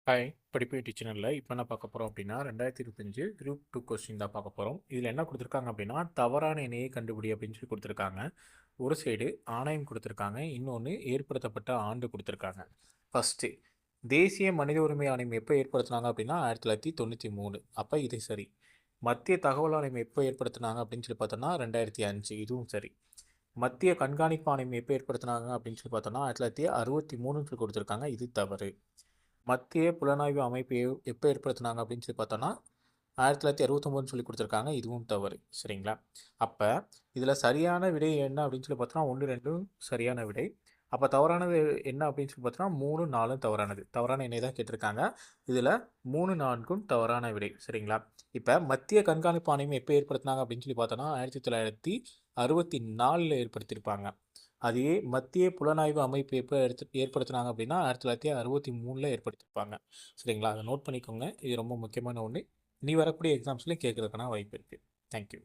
Hi படிப்பு சேனலில் இப்போ என்ன பார்க்க போகிறோம் அப்படின்னா 2025 குரூப் 2 கொஸ்டின் தான் பார்க்க போகிறோம். இதில் என்ன கொடுத்துருக்காங்க அப்படின்னா தவறான இணையை கண்டுபிடி அப்படின்னு சொல்லி கொடுத்துருக்காங்க. ஒரு சைடு ஆணையம் கொடுத்துருக்காங்க, இன்னொன்று ஏற்படுத்தப்பட்ட ஆண்டு கொடுத்துருக்காங்க. ஃபஸ்ட்டு தேசிய மனித உரிமை ஆணையம் எப்போ ஏற்படுத்தினாங்க அப்படின்னா 1993. அப்போ இது சரி. மத்திய தகவல் ஆணையம் எப்போ ஏற்படுத்தினாங்க அப்படின்னு சொல்லி பார்த்தோன்னா 2005, இதுவும் சரி. மத்திய கண்காணிப்பு ஆணையம் எப்போ ஏற்படுத்தினாங்க அப்படின்னு சொல்லி பார்த்தோன்னா 1963 சொல்லி கொடுத்துருக்காங்க, இது தவறு. மத்திய புலனாய்வு அமைப்பு எப்போ ஏற்படுத்தினாங்க அப்படின்னு சொல்லி பார்த்தோன்னா 1969 சொல்லி கொடுத்துருக்காங்க, இதுவும் தவறு. சரிங்களா? அப்போ இதில் சரியான விடை என்ன அப்படின்னு சொல்லி பார்த்தோன்னா 1, 2 சரியான விடை. அப்போ தவறானது என்ன அப்படின்னு சொல்லி பார்த்தோன்னா 3, 4 தவறானது. தவறான எண்ணை தான் கேட்டிருக்காங்க. இதில் 3, 4ம் தவறான விடை. சரிங்களா? இப்போ மத்திய கண்காணிப்பு ஆணையம் எப்போ ஏற்படுத்தினாங்க அப்படின்னு சொல்லி பார்த்தோன்னா 1964 ஏற்படுத்தியிருப்பாங்க. அதே மத்திய புலனாய்வு அமைப்பு எப்போ ஏற்படுத்தினாங்க அப்படின்னா 1963 ஏற்படுத்தியிருப்பாங்க. சரிங்களா? அதை நோட் பண்ணிக்கோங்க. இது ரொம்ப முக்கியமான ஒன்று. இனி வரக்கூடிய எக்ஸாம்ஸ்லையும் கேட்கறதுக்கான வாய்ப்பு இருக்குது. தேங்க்யூ.